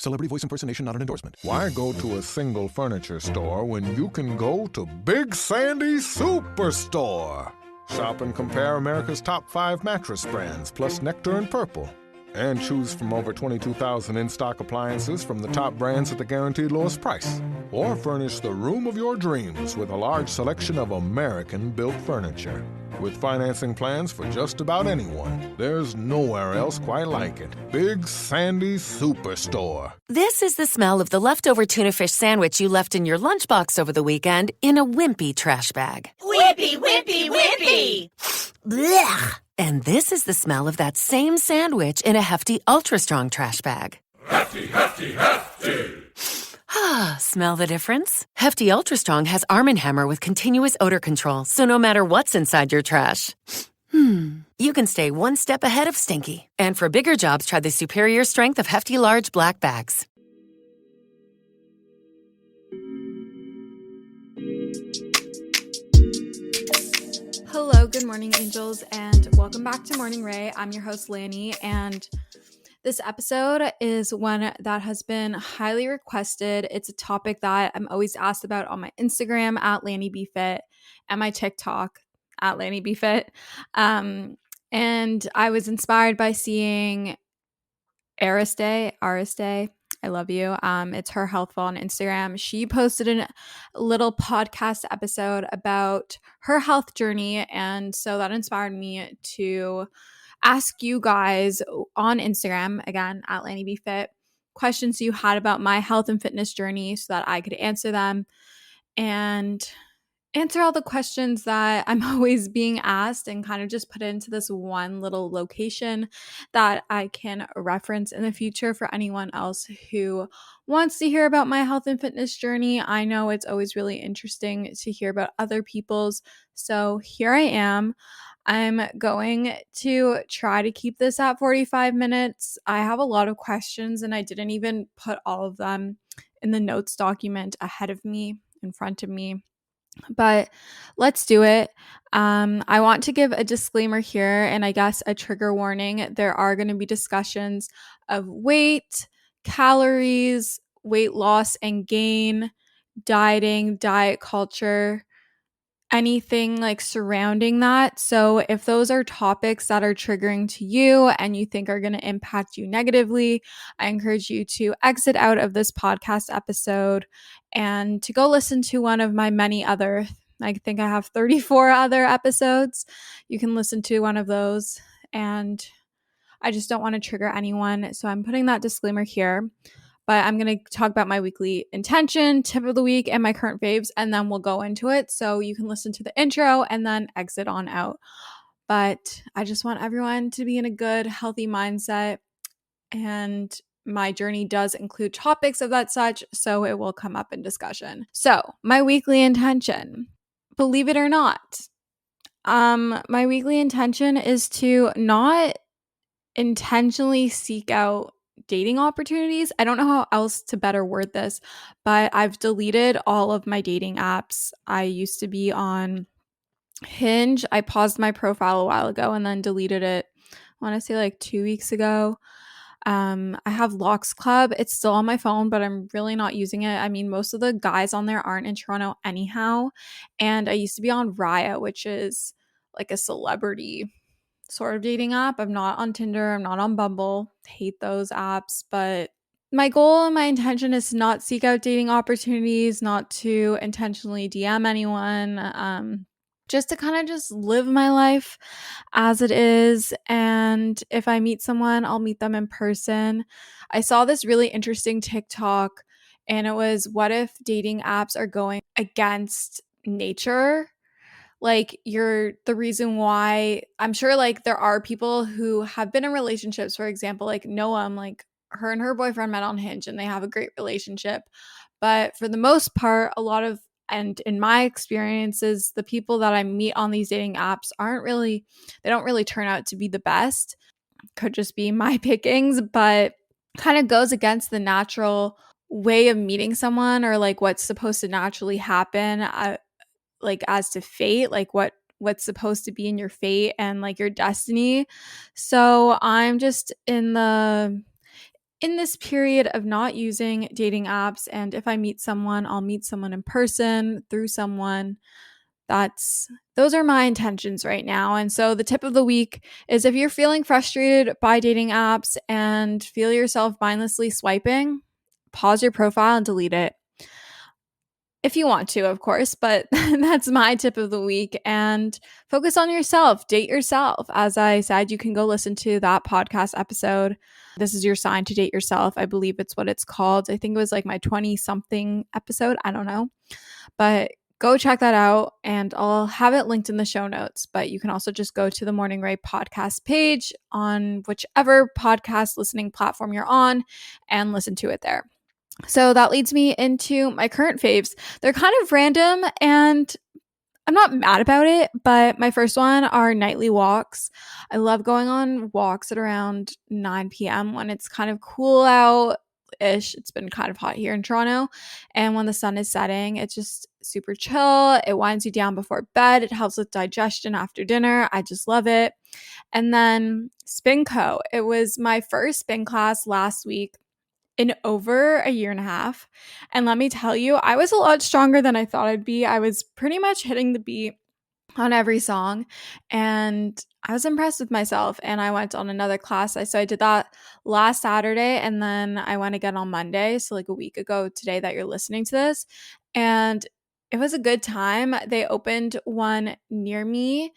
Celebrity voice impersonation not an endorsement. Why go to a single furniture store when you can go to Big Sandy Superstore? Shop and compare America's top 5 mattress brands, plus Nectar and Purple. And choose from over 22,000 in-stock appliances from the top brands at the guaranteed lowest price. Or furnish the room of your dreams with a large selection of American-built furniture. With financing plans for just about anyone, there's nowhere else quite like it. Big Sandy Superstore. This is the smell of the leftover tuna fish sandwich you left in your lunchbox over the weekend in a wimpy trash bag. Wimpy, wimpy, wimpy! Blech! And this is the smell of that same sandwich in a hefty, ultra-strong trash bag. Hefty, hefty, hefty! Ah, smell the difference? Hefty Ultra Strong has Arm & Hammer with continuous odor control, so no matter what's inside your trash, you can stay one step ahead of stinky. And for bigger jobs, try the superior strength of Hefty Large Black Bags. Hello, good morning, angels, and welcome back to Morning Rae. I'm your host, Lani, and this episode is one that has been highly requested. It's a topic that I'm always asked about on my Instagram at Lani B Fit and my TikTok at Lani B Fit. And I was inspired by seeing Ariste, I love you. It's her healthful on Instagram. She posted a little podcast episode about her health journey, and so that inspired me to ask you guys on Instagram, again, at Lani B Fit, questions you had about my health and fitness journey so that I could answer them and answer all the questions that I'm always being asked and kind of just put it into this one little location that I can reference in the future for anyone else who wants to hear about my health and fitness journey. I know it's always really interesting to hear about other people's, so here I am. I'm going to try to keep this at 45 minutes. I have a lot of questions and I didn't even put all of them in the notes document ahead of me, in front of me. But let's do it. I want to give a disclaimer here and I guess a trigger warning. There are going to be discussions of weight, calories, weight loss and gain, dieting, diet culture, anything like surrounding that. So if those are topics that are triggering to you and you think are going to impact you negatively, I encourage you to exit out of this podcast episode and to go listen to one of my many other, I think I have 34 other episodes. You can listen to one of those, and I just don't want to trigger anyone. So I'm putting that disclaimer here. But I'm going to talk about my weekly intention, tip of the week, and my current faves, and then we'll go into it. So you can listen to the intro and then exit on out. But I just want everyone to be in a good, healthy mindset. And my journey does include topics of that such, so it will come up in discussion. So my weekly intention, believe it or not, my weekly intention is to not intentionally seek out dating opportunities. I don't know how else to better word this, but I've deleted all of my dating apps. I used to be on Hinge. I paused my profile a while ago and then deleted it, I want to say like 2 weeks ago. I have Locks Club. It's still on my phone, but I'm really not using it. I mean, most of the guys on there aren't in Toronto anyhow. And I used to be on Raya, which is like a celebrity sort of dating app. I'm not on Tinder. I'm not on Bumble. Hate those apps. But my goal and my intention is to not seek out dating opportunities, not to intentionally DM anyone, just to kind of just live my life as it is. And if I meet someone, I'll meet them in person. I saw this really interesting TikTok, and it was, what if dating apps are going against nature? Like, you're the reason why, I'm sure like there are people who have been in relationships, for example, like Noam, like her and her boyfriend met on Hinge and they have a great relationship. But for the most part, and in my experiences, the people that I meet on these dating apps they don't really turn out to be the best. Could just be my pickings, but kind of goes against the natural way of meeting someone, or like what's supposed to naturally happen. Like as to fate, like what's supposed to be in your fate and like your destiny. So I'm just in the in this period of not using dating apps, and if I meet someone, I'll meet someone in person through someone. Those are my intentions right now. And so the tip of the week is, if you're feeling frustrated by dating apps and feel yourself mindlessly swiping, pause your profile and delete it. If you want to, of course, but that's my tip of the week. And focus on yourself, date yourself. As I said, you can go listen to that podcast episode. This is your sign to date yourself. I believe it's what it's called. I think it was like my 20-something episode. I don't know. But go check that out, and I'll have it linked in the show notes. But you can also just go to the Morning Rae podcast page on whichever podcast listening platform you're on and listen to it there. So that leads me into my current faves. They're kind of random and I'm not mad about it, but my first one are nightly walks. I love going on walks at around 9 p.m. when it's kind of cool out-ish. It's been kind of hot here in Toronto. And when the sun is setting, it's just super chill. It winds you down before bed. It helps with digestion after dinner. I just love it. And then Spin Co. It was my first spin class last week in over a year and a half. And let me tell you, I was a lot stronger than I thought I'd be. I was pretty much hitting the beat on every song, and I was impressed with myself. And I went on another class. So I did that last Saturday, and then I went again on Monday. So like a week ago today that you're listening to this. And it was a good time. They opened one near me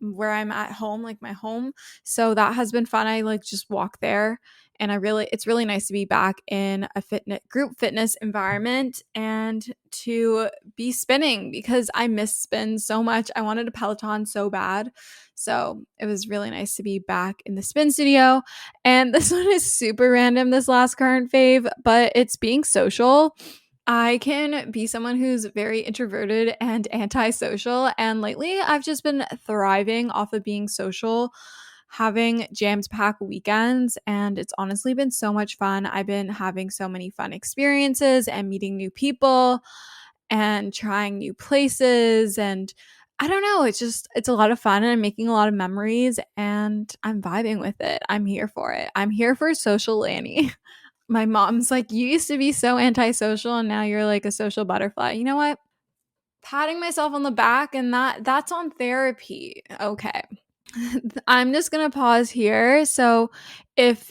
where I'm at home, like my home. So that has been fun. I like just walk there. And it's really nice to be back in a group fitness environment and to be spinning, because I miss spin so much. I wanted a Peloton so bad. So it was really nice to be back in the spin studio. And this one is super random, this last current fave, but it's being social. I can be someone who's very introverted and antisocial. And lately I've just been thriving off of being social, having jam-packed weekends, and it's honestly been so much fun. I've been having so many fun experiences and meeting new people and trying new places, and I don't know, it's a lot of fun, and I'm making a lot of memories, and I'm vibing with it. I'm here for it. I'm here for social Lani. My mom's like, you used to be so antisocial and now you're like a social butterfly. You know what? Patting myself on the back, and that's on therapy. Okay. I'm just going to pause here. So if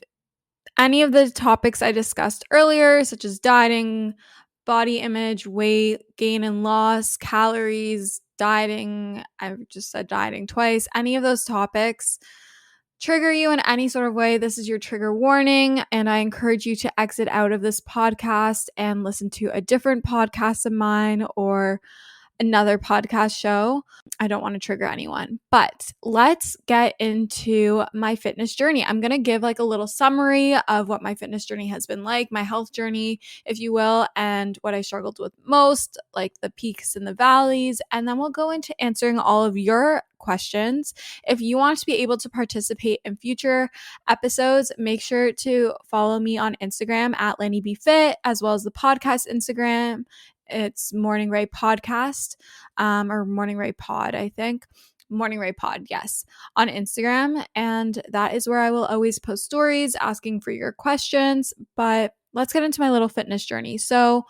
any of the topics I discussed earlier, such as dieting, body image, weight, gain and loss, calories, dieting, I just said dieting twice, any of those topics trigger you in any sort of way, this is your trigger warning. And I encourage you to exit out of this podcast and listen to a different podcast of mine or another podcast show. I don't want to trigger anyone, but let's get into my fitness journey. I'm going to give like a little summary of what my fitness journey has been like, my health journey, if you will, and what I struggled with most, like the peaks and the valleys. And then we'll go into answering all of your questions. If you want to be able to participate in future episodes, make sure to follow me on Instagram at Lani B Fit, as well as the podcast Instagram. It's Morning Rae Podcast, or Morning Rae Pod, I think. Morning Rae Pod, yes, on Instagram. And that is where I will always post stories asking for your questions. But let's get into my little fitness journey. So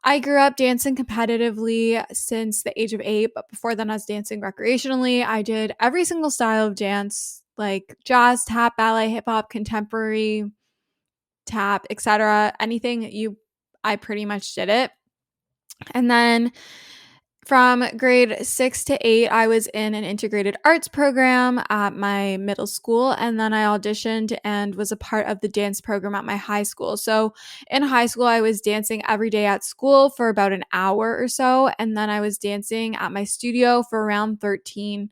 I grew up dancing competitively since the age of 8, but before then I was dancing recreationally. I did every single style of dance, like jazz, tap, ballet, hip hop, contemporary, tap, etc. I pretty much did it. And then from grade 6 to 8, I was in an integrated arts program at my middle school. And then I auditioned and was a part of the dance program at my high school. So in high school, I was dancing every day at school for about an hour or so. And then I was dancing at my studio for around 10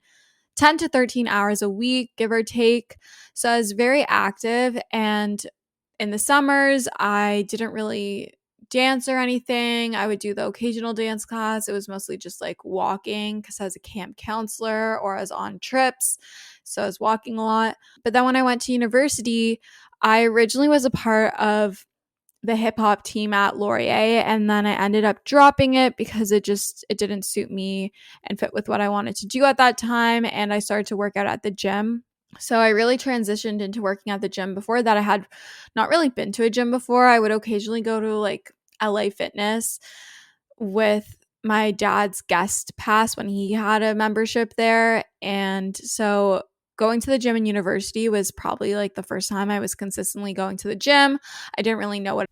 to 13 hours a week, give or take. So I was very active. And in the summers, I didn't really dance or anything. I would do the occasional dance class. It was mostly just like walking because I was a camp counselor or I was on trips. So I was walking a lot. But then when I went to university, I originally was a part of the hip hop team at Laurier, and then I ended up dropping it because it didn't suit me and fit with what I wanted to do at that time. And I started to work out at the gym. So I really transitioned into working at the gym. Before that, I had not really been to a gym before. I would occasionally go to like LA Fitness with my dad's guest pass when he had a membership there. And so going to the gym in university was probably like the first time I was consistently going to the gym. I didn't really know what.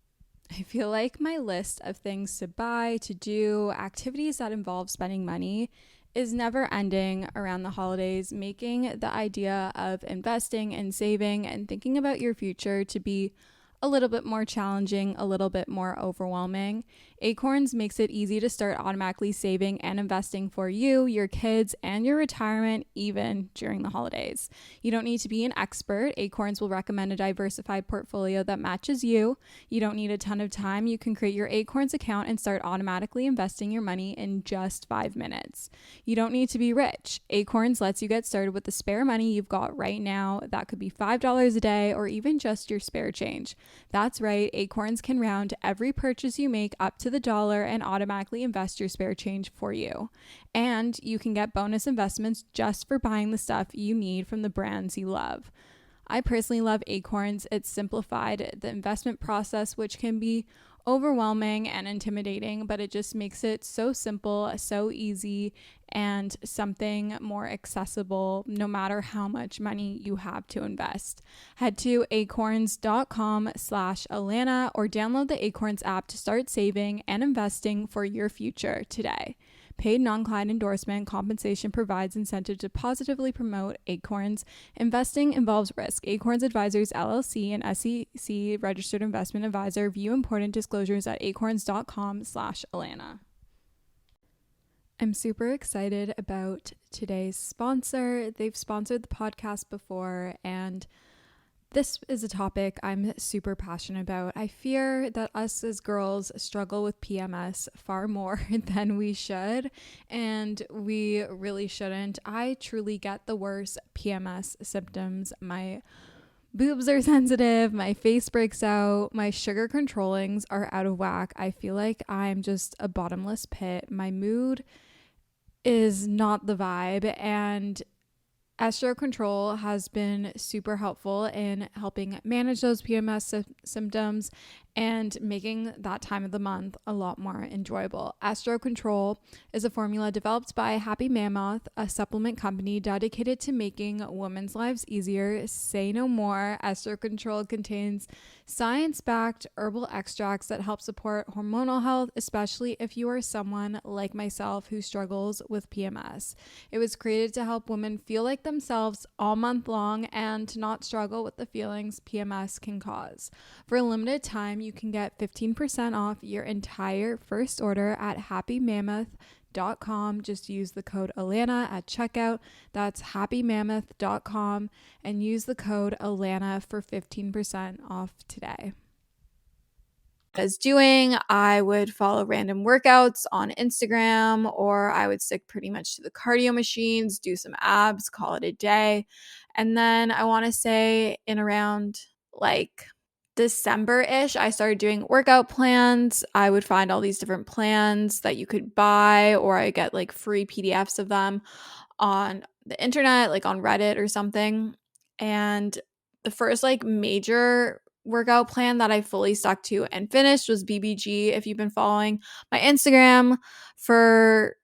I feel like my list of things to buy, to do, activities that involve spending money is never ending around the holidays, making the idea of investing and saving and thinking about your future to be a little bit more challenging, a little bit more overwhelming. Acorns makes it easy to start automatically saving and investing for you, your kids, and your retirement, even during the holidays. You don't need to be an expert. Acorns will recommend a diversified portfolio that matches you. You don't need a ton of time. You can create your Acorns account and start automatically investing your money in just 5 minutes. You don't need to be rich. Acorns lets you get started with the spare money you've got right now. That could be $5 a day or even just your spare change. That's right, Acorns can round every purchase you make up to the dollar and automatically invest your spare change for you. And you can get bonus investments just for buying the stuff you need from the brands you love. I personally love Acorns. It's simplified the investment process, which can be overwhelming and intimidating, but it just makes it so simple, so easy, and something more accessible no matter how much money you have to invest. Head to acorns.com/Alana or download the Acorns app to start saving and investing for your future today. Paid non-client endorsement compensation provides incentive to positively promote Acorns. Investing involves risk. Acorns Advisors LLC, an SEC registered investment advisor. View important disclosures at acorns.com/Alana. I'm super excited about today's sponsor. They've sponsored the podcast before, and this is a topic I'm super passionate about. I fear that us as girls struggle with PMS far more than we should, and we really shouldn't. I truly get the worst PMS symptoms. My boobs are sensitive, my face breaks out, my sugar controllings are out of whack. I feel like I'm just a bottomless pit. My mood is not the vibe, and Estro Control has been super helpful in helping manage those PMS symptoms and making that time of the month a lot more enjoyable. Estro Control is a formula developed by Happy Mammoth, a supplement company dedicated to making women's lives easier. Say no more. Estro Control contains science-backed herbal extracts that help support hormonal health, especially if you are someone like myself who struggles with PMS. It was created to help women feel like themselves all month long and to not struggle with the feelings PMS can cause. For a limited time, you can get 15% off your entire first order at happymammoth.com. Just use the code Alana at checkout. That's happymammoth.com and use the code Alana for 15% off today. I would follow random workouts on Instagram, or I would stick pretty much to the cardio machines, do some abs, call it a day. And then I want to say in around like December-ish, I started doing workout plans. I would find all these different plans that you could buy, or I get like free PDFs of them on the internet, like on Reddit or something. And the first like major workout plan that I fully stuck to and finished was BBG. If you've been following my Instagram for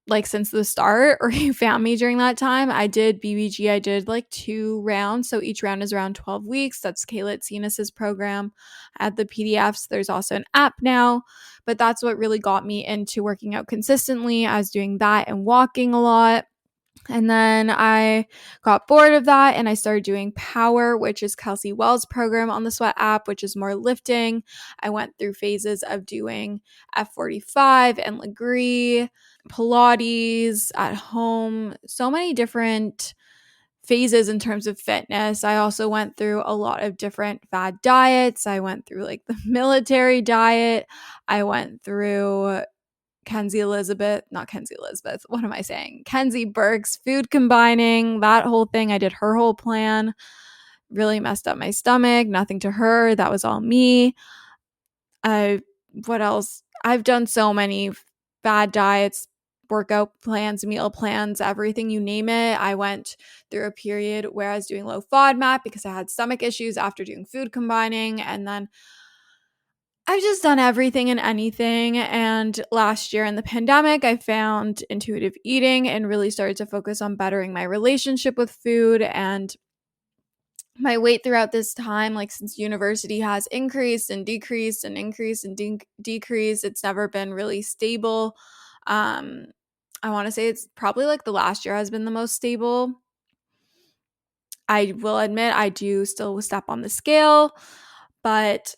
like since the start, or you found me during that time, I did BBG. I did like 2 rounds. So each round is around 12 weeks. That's Kayla Tsinas's program. I had the PDFs. There's also an app now, but that's what really got me into working out consistently. I was doing that and walking a lot. And then I got bored of that and I started doing Power, which is Kelsey Wells' program on the Sweat app, which is more lifting. I went through phases of doing F45 and Legree, Pilates at home, so many different phases in terms of fitness. I also went through a lot of different fad diets. I went through like the military diet. I went through Kenzie Burke's food combining, that whole thing. I did her whole plan, really messed up my stomach, nothing to her. That was all me. What else? I've done so many fad diets, workout plans, meal plans, everything, you name it. I went through a period where I was doing low FODMAP because I had stomach issues after doing food combining. And then I've just done everything and anything. And last year in the pandemic, I found intuitive eating and really started to focus on bettering my relationship with food. And my weight throughout this time, like since university, has increased and decreased and increased and decreased. It's never been really stable. I want to say it's probably like the last year has been the most stable. I will admit I do still step on the scale, but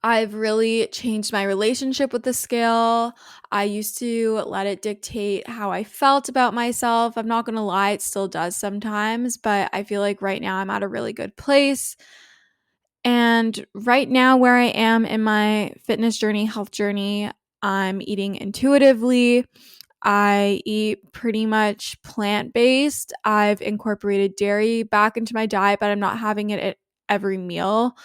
I've really changed my relationship with the scale. I used to let it dictate how I felt about myself. I'm not going to lie, it still does sometimes, but I feel like right now I'm at a really good place. And right now, where I am in my fitness journey, health journey, I'm eating intuitively. I eat pretty much plant-based. I've incorporated dairy back into my diet, but I'm not having it at every meal.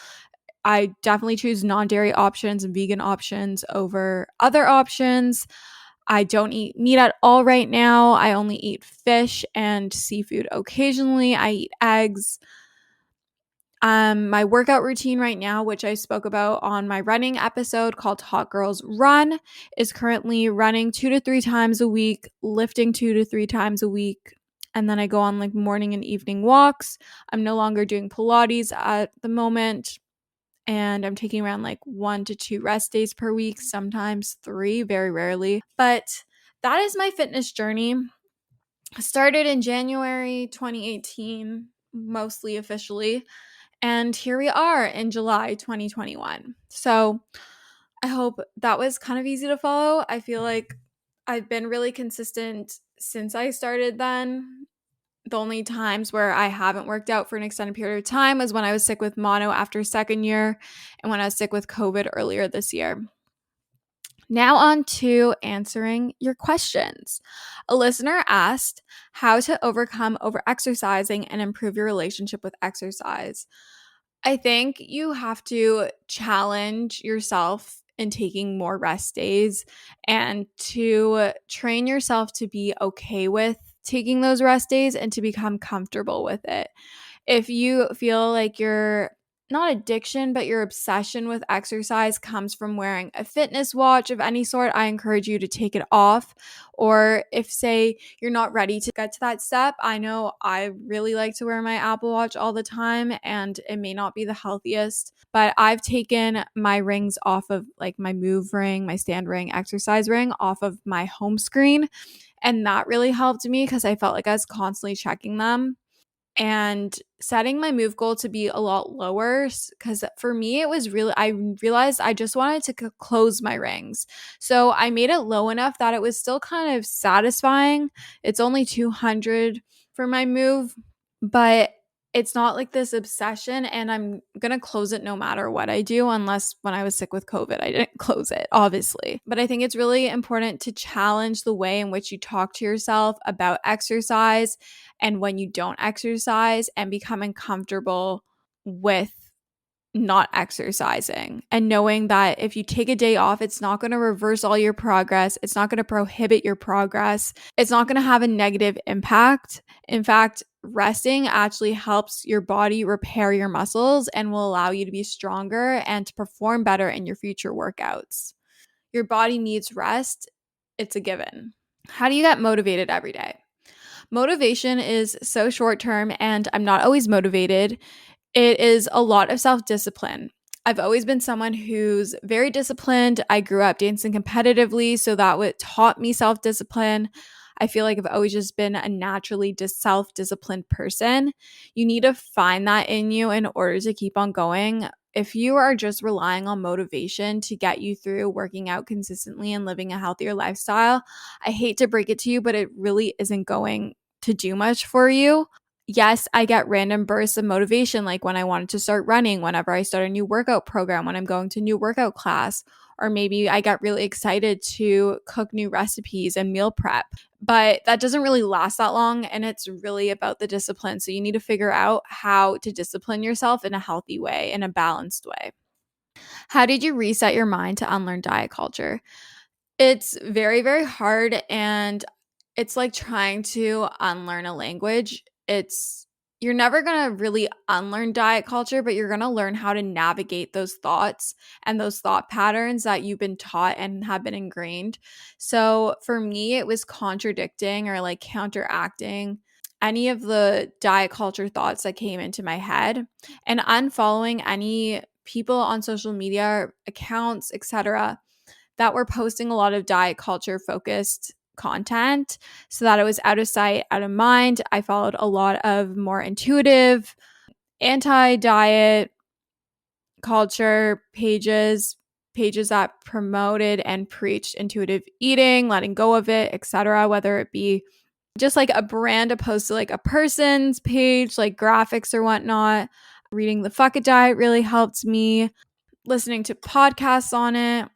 I definitely choose non-dairy options and vegan options over other options. I don't eat meat at all right now. I only eat fish and seafood occasionally. I eat eggs. My workout routine right now, which I spoke about on my running episode called Hot Girls Run, is currently running 2 to 3 times a week, lifting 2 to 3 times a week. And then I go on like morning and evening walks. I'm no longer doing Pilates at the moment. And I'm taking around like 1 to 2 rest days per week, sometimes 3, very rarely. But that is my fitness journey. I started in January 2018, mostly officially. And here we are in July 2021. So I hope that was kind of easy to follow. I feel like I've been really consistent since I started then. The only times where I haven't worked out for an extended period of time was when I was sick with mono after second year and when I was sick with COVID earlier this year. Now on to answering your questions. A listener asked how to overcome overexercising and improve your relationship with exercise. I think you have to challenge yourself in taking more rest days and to train yourself to be okay with taking those rest days and to become comfortable with it. If you feel like your not addiction, but your obsession with exercise comes from wearing a fitness watch of any sort, I encourage you to take it off. Or if, say, you're not ready to get to that step, I know I really like to wear my Apple Watch all the time, and it may not be the healthiest, but I've taken my rings off of like my move ring, my stand ring, exercise ring off of my home screen. And that really helped me because I felt like I was constantly checking them. And setting my move goal to be a lot lower, because for me it was really, I realized I just wanted to close my rings, so I made it low enough that it was still kind of satisfying. It's only 200 for my move, but it's not like this obsession, and I'm gonna close it no matter what I do, unless when I was sick with COVID I didn't close it, obviously. But I think it's really important to challenge the way in which you talk to yourself about exercise and when you don't exercise, and becoming comfortable with not exercising and knowing that if you take a day off, it's not going to reverse all your progress. It's not going to prohibit your progress. It's not going to have a negative impact. In fact, resting actually helps your body repair your muscles and will allow you to be stronger and to perform better in your future workouts. Your body needs rest. It's a given. How do you get motivated every day? Motivation is so short term, and I'm not always motivated. It is a lot of self-discipline. I've always been someone who's very disciplined. I grew up dancing competitively, so that taught me self-discipline. I feel like I've always just been a naturally self-disciplined person. You need to find that in you in order to keep on going. If you are just relying on motivation to get you through working out consistently and living a healthier lifestyle, I hate to break it to you, but it really isn't going to do much for you. Yes, I get random bursts of motivation, like when I wanted to start running, whenever I start a new workout program, when I'm going to a new workout class, or maybe I get really excited to cook new recipes and meal prep. But that doesn't really last that long, and it's really about the discipline. So you need to figure out how to discipline yourself in a healthy way, in a balanced way. How did you reset your mind to unlearn diet culture? It's very, very hard, and it's like trying to unlearn a language. You're never going to really unlearn diet culture, but you're going to learn how to navigate those thoughts and those thought patterns that you've been taught and have been ingrained. So for me, it was contradicting or like counteracting any of the diet culture thoughts that came into my head and unfollowing any people on social media accounts, etc., that were posting a lot of diet culture focused content so that it was out of sight, out of mind. I followed a lot of more intuitive, anti-diet culture pages that promoted and preached intuitive eating, letting go of it, etc., whether it be just like a brand opposed to like a person's page, like graphics or whatnot. Reading the Fuck It Diet really helped me. Listening to podcasts on it.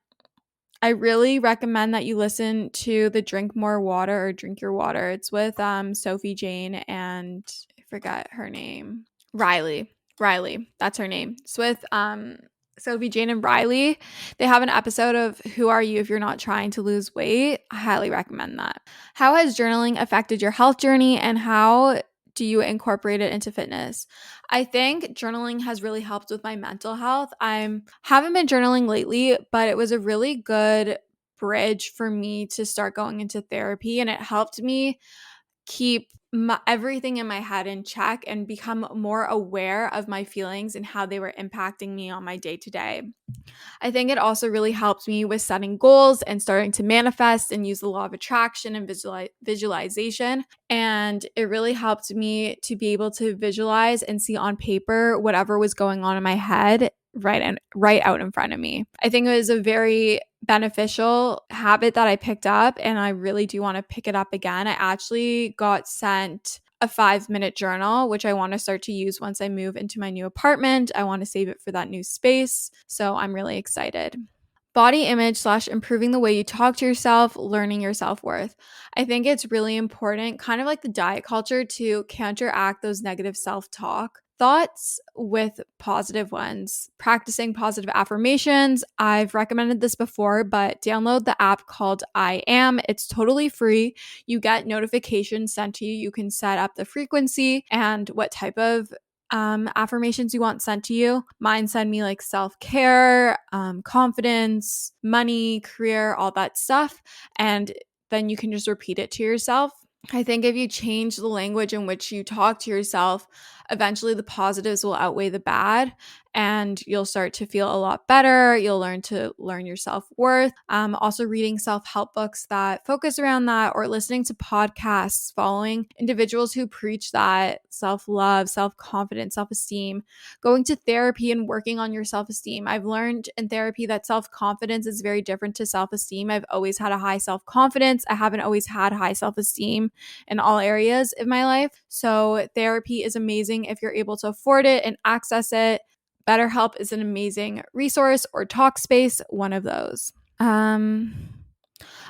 I really recommend that you listen to the Drink More Water or Drink Your Water. It's with Sophie Jane and I forget her name. Riley, that's her name. It's with Sophie Jane and Riley. They have an episode of Who Are You If You're Not Trying to Lose Weight. I highly recommend that. How has journaling affected your health journey, and how do you incorporate it into fitness? I think journaling has really helped with my mental health. I haven't been journaling lately, but it was a really good bridge for me to start going into therapy, and it helped me keep everything in my head in check and become more aware of my feelings and how they were impacting me on my day-to-day. I think it also really helped me with setting goals and starting to manifest and use the law of attraction and visualization. And it really helped me to be able to visualize and see on paper whatever was going on in my head right out in front of me. I think it was a very beneficial habit that I picked up, and I really do want to pick it up again. I actually got sent a 5-minute journal, which I want to start to use once I move into my new apartment. I want to save it for that new space. So I'm really excited. Body image / improving the way you talk to yourself, learning your self-worth. I think it's really important, kind of like the diet culture, to counteract those negative self-talk thoughts with positive ones. Practicing positive affirmations. I've recommended this before, but download the app called I Am. It's totally free. You get notifications sent to you. You can set up the frequency and what type of affirmations you want sent to you. Mine send me like self-care, confidence, money, career, all that stuff. And then you can just repeat it to yourself. I think if you change the language in which you talk to yourself, eventually the positives will outweigh the bad, and you'll start to feel a lot better. You'll learn your self-worth. Also reading self-help books that focus around that, or listening to podcasts, following individuals who preach that self-love, self-confidence, self-esteem, going to therapy and working on your self-esteem. I've learned in therapy that self-confidence is very different to self-esteem. I've always had a high self-confidence. I haven't always had high self-esteem in all areas of my life. So therapy is amazing if you're able to afford it and access it. BetterHelp is an amazing resource, or Talkspace, one of those. A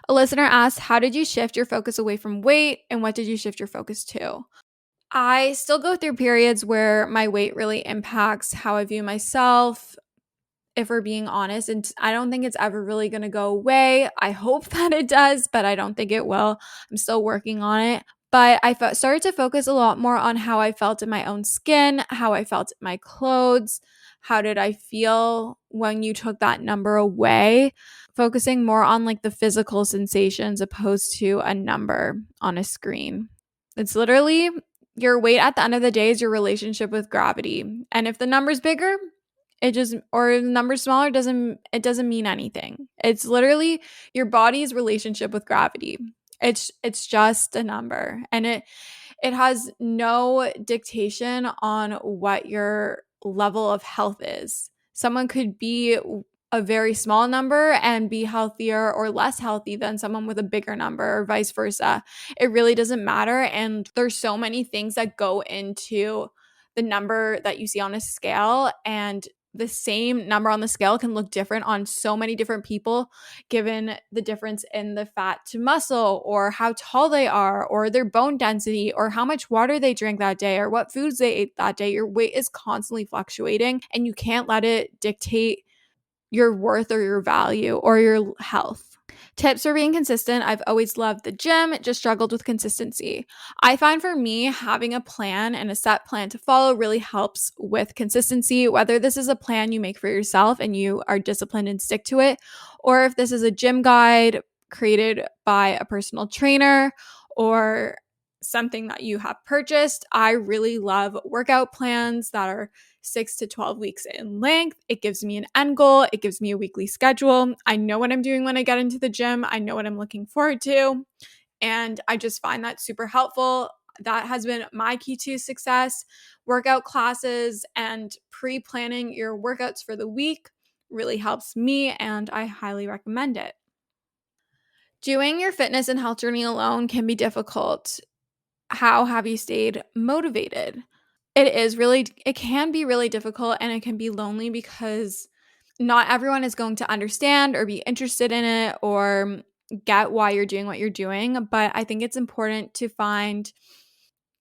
listener asked, how did you shift your focus away from weight, and what did you shift your focus to? I still go through periods where my weight really impacts how I view myself, if we're being honest, and I don't think it's ever really going to go away. I hope that it does, but I don't think it will. I'm still working on it. But I started to focus a lot more on how I felt in my own skin, how I felt in my clothes, how did I feel when you took that number away, focusing more on like the physical sensations opposed to a number on a screen. It's literally your weight at the end of the day is your relationship with gravity. And if the number's bigger, or the number's smaller, it doesn't mean anything. It's literally your body's relationship with gravity. It's just a number, and it has no dictation on what your level of health is. Someone could be a very small number and be healthier or less healthy than someone with a bigger number, or vice versa. It really doesn't matter, and there's so many things that go into the number that you see on a scale, and the same number on the scale can look different on so many different people, given the difference in the fat to muscle, or how tall they are, or their bone density, or how much water they drank that day, or what foods they ate that day. Your weight is constantly fluctuating, and you can't let it dictate your worth or your value or your health. Tips for being consistent. I've always loved the gym, just struggled with consistency. I find for me, having a plan and a set plan to follow really helps with consistency, whether this is a plan you make for yourself and you are disciplined and stick to it, or if this is a gym guide created by a personal trainer or something that you have purchased. I really love workout plans that are 6 to 12 weeks in length. It gives me an end goal. It gives me a weekly schedule. I know what I'm doing when I get into the gym. I know what I'm looking forward to. And I just find that super helpful. That has been my key to success. Workout classes and pre-planning your workouts for the week really helps me, and I highly recommend it. Doing your fitness and health journey alone can be difficult. How have you stayed motivated? It can be really difficult, and it can be lonely because not everyone is going to understand or be interested in it or get why you're doing what you're doing. But I think it's important to find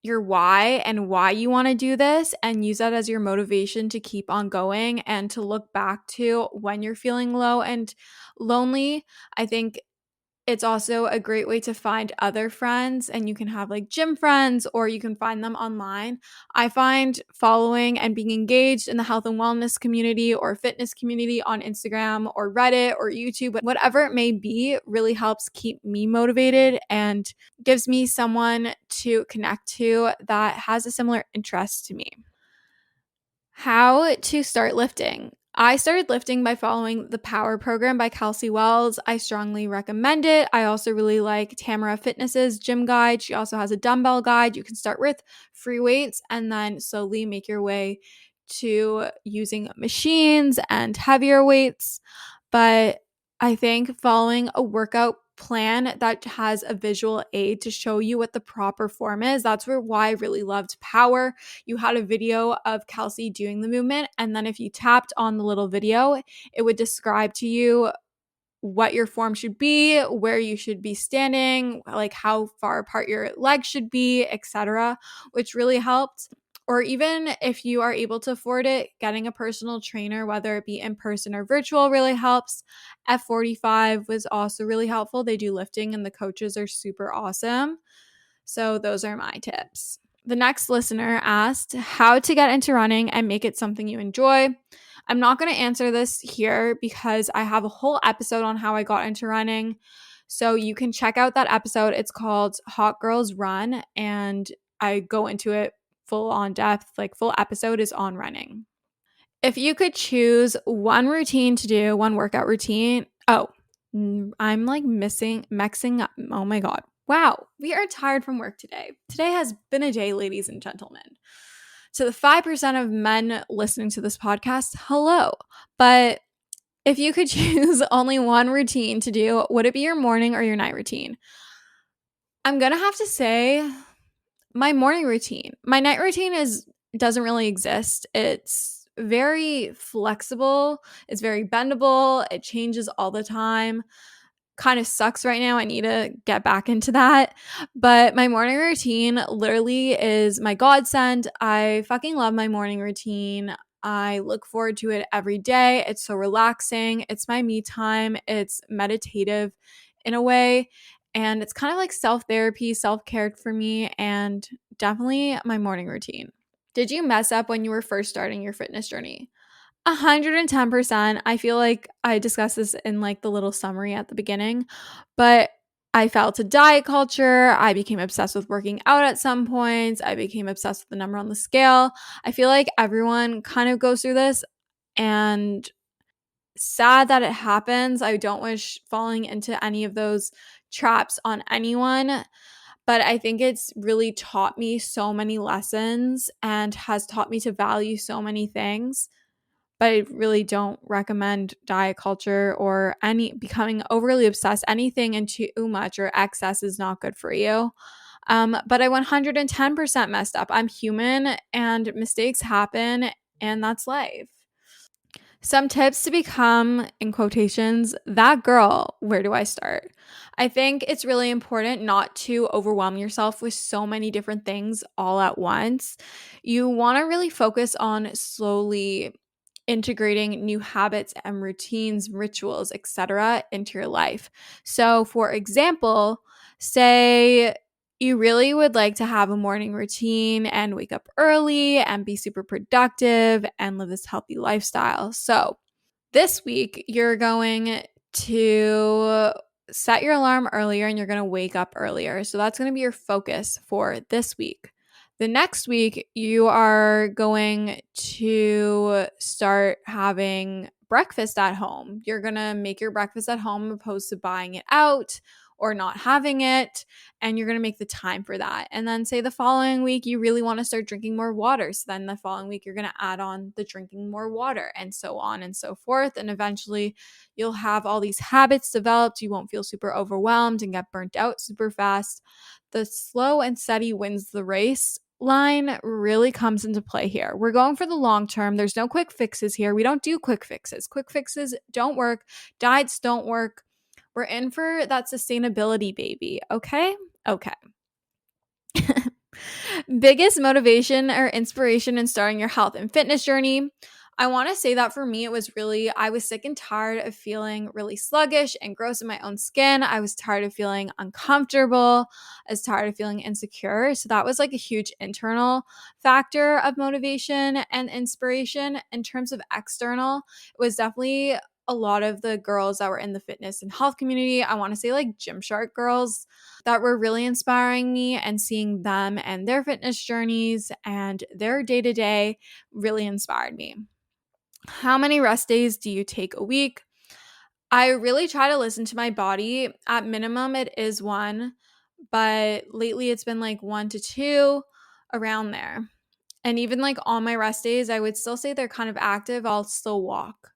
your why and why you want to do this and use that as your motivation to keep on going and to look back to when you're feeling low and lonely. I think it's also a great way to find other friends, and you can have like gym friends or you can find them online. I find following and being engaged in the health and wellness community or fitness community on Instagram or Reddit or YouTube, whatever it may be, really helps keep me motivated and gives me someone to connect to that has a similar interest to me. How to start lifting. I started lifting by following the Power Program by Kelsey Wells. I strongly recommend it. I also really like Tamara Fitness's gym guide. She also has a dumbbell guide. You can start with free weights and then slowly make your way to using machines and heavier weights. But I think following a workout plan that has a visual aid to show you what the proper form is, that's why I really loved Power. You had a video of Kelsey doing the movement, and then if you tapped on the little video, it would describe to you what your form should be, where you should be standing, like how far apart your legs should be, etc., which really helped. Or even if you are able to afford it, getting a personal trainer, whether it be in person or virtual, really helps. F45 was also really helpful. They do lifting and the coaches are super awesome. So those are my tips. The next listener asked how to get into running and make it something you enjoy. I'm not going to answer this here because I have a whole episode on how I got into running. So you can check out that episode. It's called Hot Girls Run, and I go into it full on depth. Like, full episode is on running. If you could choose one routine to do, one workout routine. Oh, I'm like mixing up. Oh my God. Wow. We are tired from work today. Today has been a day, ladies and gentlemen. To the 5% of men listening to this podcast, hello. But if you could choose only one routine to do, would it be your morning or your night routine? I'm going to have to say my morning routine. My night routine doesn't really exist. It's very flexible. It's very bendable. It changes all the time. Kind of sucks right now. I need to get back into that. But my morning routine literally is my godsend. I fucking love my morning routine. I look forward to it every day. It's so relaxing. It's my me time. It's meditative in a way. And it's kind of like self-therapy, self-care for me, and definitely my morning routine. Did you mess up when you were first starting your fitness journey? 110%. I feel like I discussed this in like the little summary at the beginning, but I fell to diet culture. I became obsessed with working out at some points. I became obsessed with the number on the scale. I feel like everyone kind of goes through this, and sad that it happens. I don't wish falling into any of those traps on anyone, but I think it's really taught me so many lessons and has taught me to value so many things. But I really don't recommend diet culture or any becoming overly obsessed. Anything in too much or excess is not good for you. But I 110% messed up. I'm human and mistakes happen, and that's life. Some tips to become, in quotations, that girl. Where do I start? I think it's really important not to overwhelm yourself with so many different things all at once. You want to really focus on slowly integrating new habits and routines, rituals, etc. into your life. So, for example, say you really would like to have a morning routine and wake up early and be super productive and live this healthy lifestyle. So, this week you're going to set your alarm earlier and you're going to wake up earlier. So, that's going to be your focus for this week. The next week, you are going to start having breakfast at home. You're going to make your breakfast at home opposed to buying it out or not having it. And you're going to make the time for that. And then say the following week, you really want to start drinking more water. So then the following week, you're going to add on the drinking more water and so on and so forth. And eventually you'll have all these habits developed. You won't feel super overwhelmed and get burnt out super fast. The slow and steady wins the race line really comes into play here. We're going for the long term. There's no quick fixes here. We don't do quick fixes. Quick fixes don't work. Diets don't work. We're in for that sustainability, baby. Okay? Okay. Biggest motivation or inspiration in starting your health and fitness journey. I want to say that for me, it was really, I was sick and tired of feeling really sluggish and gross in my own skin. I was tired of feeling uncomfortable. I was tired of feeling insecure. So that was like a huge internal factor of motivation and inspiration. In terms of external, it was definitely a lot of the girls that were in the fitness and health community. I want to say like Gymshark girls that were really inspiring me, and seeing them and their fitness journeys and their day-to-day really inspired me. How many rest days do you take a week? I really try to listen to my body. At minimum, it is one, but lately it's been like 1 to 2, around there. And even like on my rest days, I would still say they're kind of active. I'll still walk.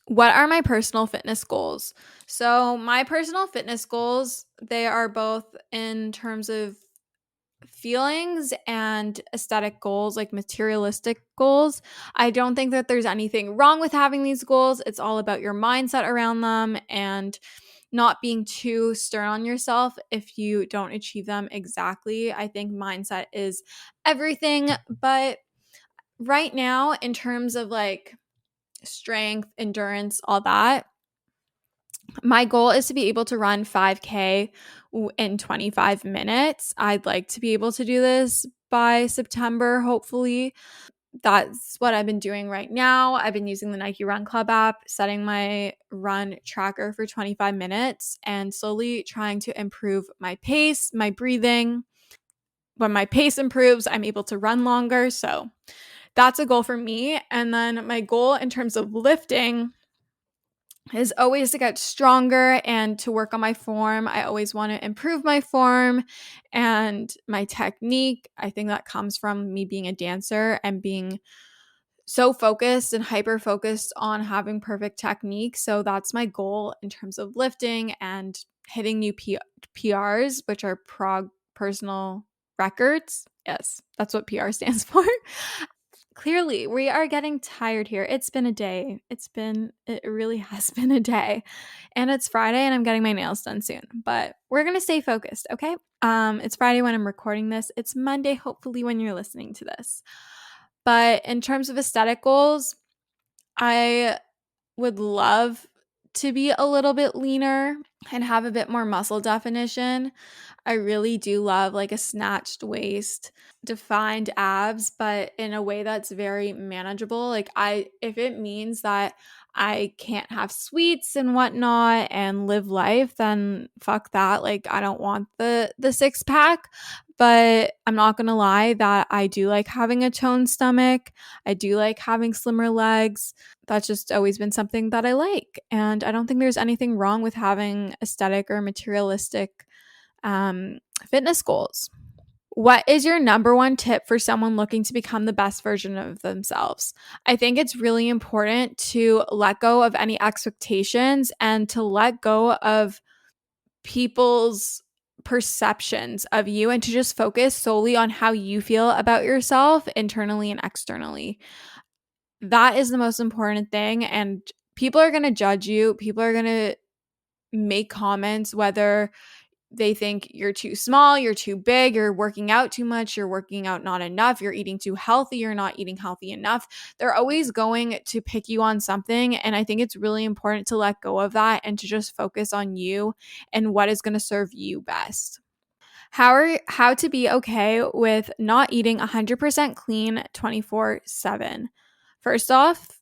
What are my personal fitness goals? So my personal fitness goals, they are both in terms of feelings and aesthetic goals, like materialistic goals. I don't think that there's anything wrong with having these goals. It's all about your mindset around them and not being too stern on yourself if you don't achieve them exactly. I think mindset is everything. But right now, in terms of like strength, endurance, all that, my goal is to be able to run 5K in 25 minutes. I'd like to be able to do this by September, hopefully. That's what I've been doing right now. I've been using the Nike Run Club app, setting my run tracker for 25 minutes and slowly trying to improve my pace, my breathing. When my pace improves, I'm able to run longer. So that's a goal for me. And then my goal in terms of lifting is always to get stronger and to work on my form. I always want to improve my form and my technique. I think that comes from me being a dancer and being so focused and hyper focused on having perfect technique. So that's my goal in terms of lifting and hitting new PRs, which are personal records. Yes, that's what PR stands for. Clearly, we are getting tired here. It's been a day. It really has been a day. And it's Friday and I'm getting my nails done soon. But we're going to stay focused, okay? It's Friday when I'm recording this. It's Monday, hopefully, when you're listening to this. But in terms of aesthetic goals, I would love to be a little bit leaner and have a bit more muscle definition. I really do love like a snatched waist, defined abs, but in a way that's very manageable. Like if it means that I can't have sweets and whatnot and live life, then fuck that. Like I don't want the 6-pack, but I'm not gonna lie that I do like having a toned stomach. I do like having slimmer legs. That's just always been something that I like. And I don't think there's anything wrong with having aesthetic or materialistic fitness goals. What is your number one tip for someone looking to become the best version of themselves? I think it's really important to let go of any expectations and to let go of people's perceptions of you and to just focus solely on how you feel about yourself internally and externally. That is the most important thing. And people are going to judge you. People are going to make comments, whether they think you're too small, you're too big, you're working out too much, you're working out not enough, you're eating too healthy, you're not eating healthy enough. They're always going to pick you on something. And I think it's really important to let go of that and to just focus on you and what is going to serve you best. How to be okay with not eating 100% clean 24/7. First off,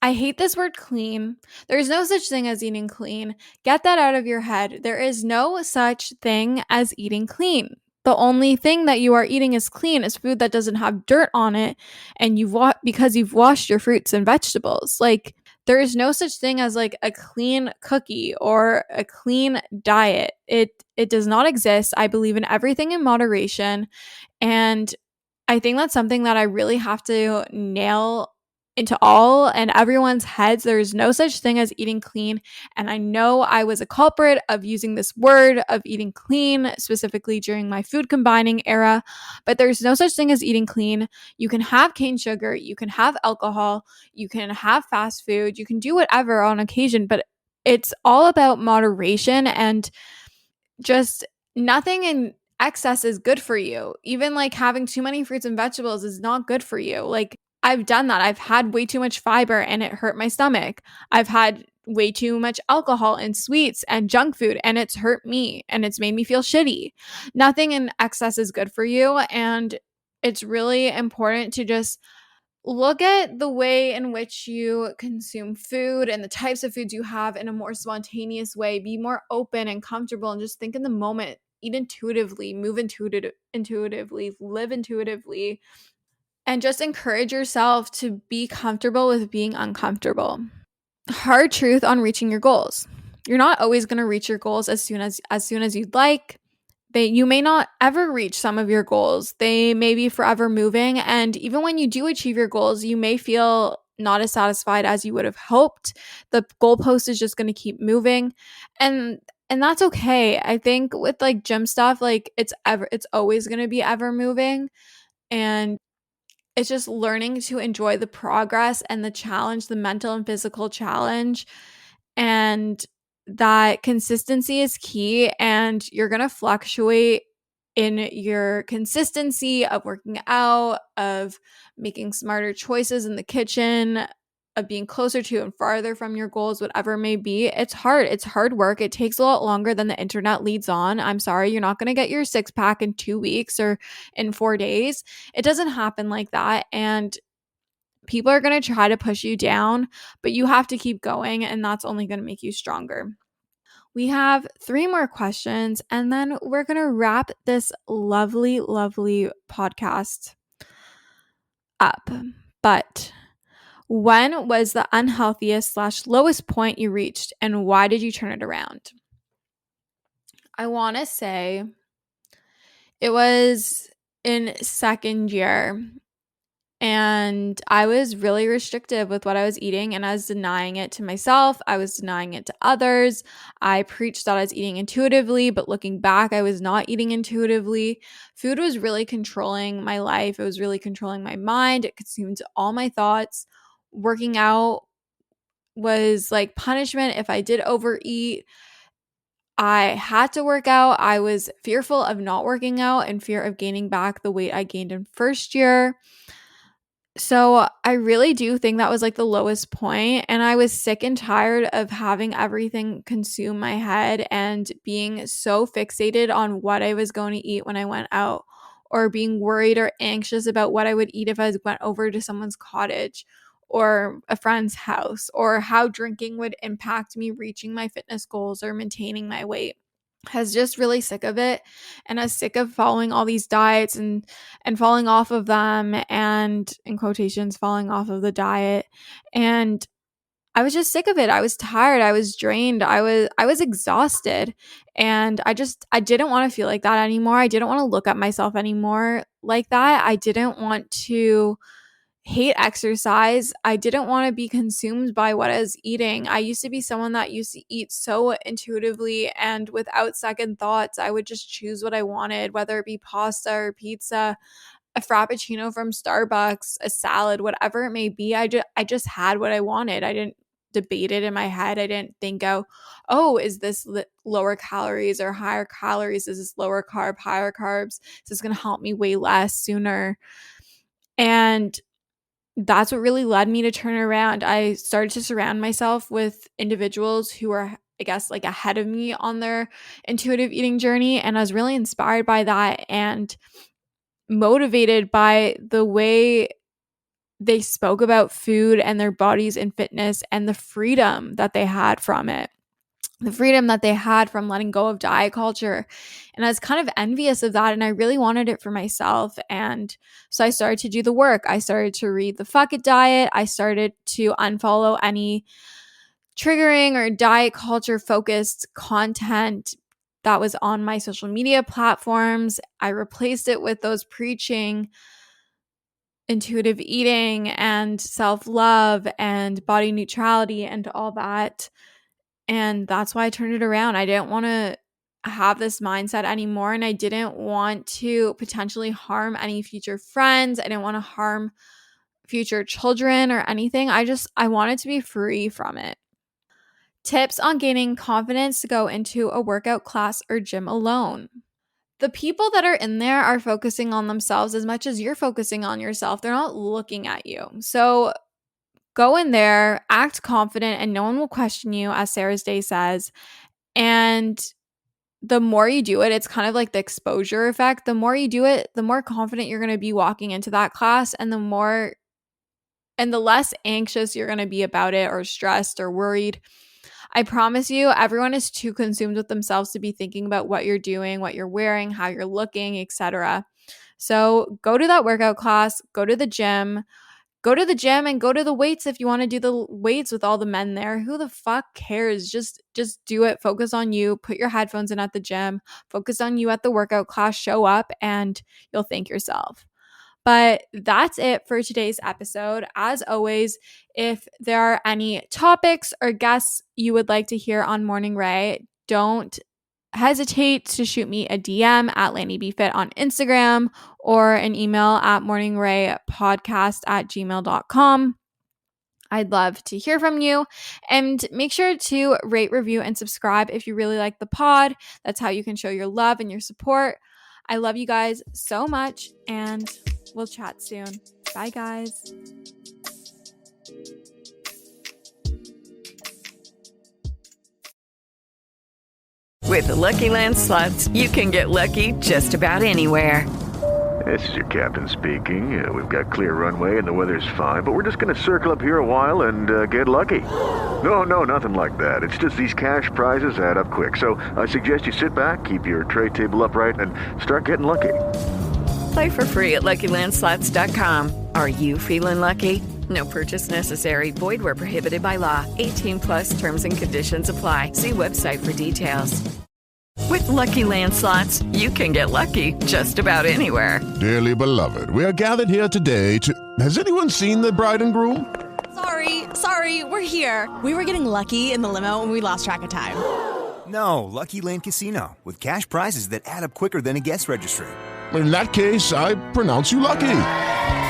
I hate this word clean. There's no such thing as eating clean. Get that out of your head. There is no such thing as eating clean. The only thing that you are eating is clean is food that doesn't have dirt on it, and because you've washed your fruits and vegetables. Like, there is no such thing as like a clean cookie or a clean diet. It does not exist. I believe in everything in moderation, and I think that's something that I really have to nail into all and everyone's heads. There's no such thing as eating clean. And I know I was a culprit of using this word of eating clean, specifically during my food combining era, but there's no such thing as eating clean. You can have cane sugar, you can have alcohol, you can have fast food, you can do whatever on occasion, but it's all about moderation, and just nothing in excess is good for you. Even like having too many fruits and vegetables is not good for you. Like, I've done that. I've had way too much fiber and it hurt my stomach. I've had way too much alcohol and sweets and junk food and it's hurt me and it's made me feel shitty. Nothing in excess is good for you. And it's really important to just look at the way in which you consume food and the types of foods you have in a more spontaneous way. Be more open and comfortable and just think in the moment. Eat intuitively, move intuitively, live intuitively, and just encourage yourself to be comfortable with being uncomfortable. Hard truth on reaching your goals. You're not always going to reach your goals as soon as you'd like. You may not ever reach some of your goals. They may be forever moving. And even when you do achieve your goals, you may feel not as satisfied as you would have hoped. The goalpost is just going to keep moving. And that's okay. I think with like gym stuff, like it's always going to be ever moving. And it's just learning to enjoy the progress and the challenge, the mental and physical challenge. And that consistency is key, and you're going to fluctuate in your consistency of working out, of making smarter choices in the kitchen, of being closer to and farther from your goals, whatever it may be. It's hard. It's hard work. It takes a lot longer than the internet leads on. I'm sorry, you're not going to get your 6-pack in 2 weeks or in 4 days. It doesn't happen like that. And people are going to try to push you down, but you have to keep going, and that's only going to make you stronger. We have 3 more questions, and then we're going to wrap this lovely, lovely podcast up. But when was the unhealthiest/lowest point you reached, and why did you turn it around? I want to say it was in second year. And I was really restrictive with what I was eating, and I was denying it to myself. I was denying it to others. I preached that I was eating intuitively, but looking back, I was not eating intuitively. Food was really controlling my life. It was really controlling my mind. It consumed all my thoughts. Working out was like punishment if I did overeat. I had to work out. I was fearful of not working out and fear of gaining back the weight I gained in first year. So I really do think that was like the lowest point, and I was sick and tired of having everything consume my head and being so fixated on what I was going to eat when I went out, or being worried or anxious about what I would eat if I went over to someone's cottage or a friend's house, or how drinking would impact me reaching my fitness goals or maintaining my weight. I was just really sick of it, and I was sick of following all these diets and falling off of them, and in quotations falling off of the diet. And I was just sick of it. I was tired, I was drained, I was exhausted, and I didn't want to feel like that anymore. I didn't want to look at myself anymore like that. I didn't want to hate exercise. I didn't want to be consumed by what I was eating. I used to be someone that used to eat so intuitively and without second thoughts. I would just choose what I wanted, whether it be pasta or pizza, a frappuccino from Starbucks, a salad, whatever it may be. I just had what I wanted. I didn't debated in my head. I didn't think, oh, is this lower calories or higher calories? Is this lower carb, higher carbs? Is this going to help me weigh less sooner? And that's what really led me to turn around. I started to surround myself with individuals who are, I guess, like ahead of me on their intuitive eating journey. And I was really inspired by that and motivated by the way they spoke about food and their bodies and fitness and the freedom that they had from it, the freedom that they had from letting go of diet culture. And I was kind of envious of that. And I really wanted it for myself. And so I started to do the work. I started to read the Fuck It Diet. I started to unfollow any triggering or diet culture focused content that was on my social media platforms. I replaced it with those preaching intuitive eating and self-love and body neutrality and all that. And that's why I turned it around. I didn't want to have this mindset anymore. And I didn't want to potentially harm any future friends. I didn't want to harm future children or anything. I wanted to be free from it. Tips on gaining confidence to go into a workout class or gym alone. The people that are in there are focusing on themselves as much as you're focusing on yourself. They're not looking at you. So go in there, act confident, and no one will question you, as Sarah's Day says. And the more you do it, it's kind of like the exposure effect. The more you do it, the more confident you're going to be walking into that class, and the less anxious you're going to be about it or stressed or worried. I promise you, everyone is too consumed with themselves to be thinking about what you're doing, what you're wearing, how you're looking, etc. So go to that workout class, go to the gym and go to the weights if you want to do the weights with all the men there. Who the fuck cares? Just do it. Focus on you. Put your headphones in at the gym. Focus on you at the workout class. Show up and you'll thank yourself. But that's it for today's episode. As always, if there are any topics or guests you would like to hear on Morning Rae, don't hesitate to shoot me a DM at Lani B Fit on Instagram or an email at morningraypodcast@gmail.com. I'd love to hear from you, and make sure to rate, review, and subscribe if you really like the pod. That's how you can show your love and your support. I love you guys so much, and we'll chat soon. Bye, guys. With the Lucky Land Slots, you can get lucky just about anywhere. This is your captain speaking. We've got clear runway and the weather's fine, but we're just going to circle up here a while and get lucky. No, nothing like that. It's just these cash prizes add up quick. So I suggest you sit back, keep your tray table upright, and start getting lucky. Play for free at LuckyLandSlots.com. Are you feeling lucky? No purchase necessary. Void where prohibited by law. 18+ terms and conditions apply. See website for details. With Lucky Land Slots, you can get lucky just about anywhere. Dearly beloved, we are gathered here today to... Has anyone seen the bride and groom? Sorry, we're here. We were getting lucky in the limo and we lost track of time. No, Lucky Land Casino, with cash prizes that add up quicker than a guest registry. In that case, I pronounce you lucky.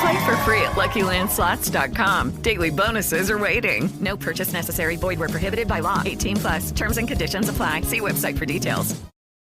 Play for free at LuckyLandSlots.com. Daily bonuses are waiting. No purchase necessary. Void where prohibited by law. 18+. Terms and conditions apply. See website for details.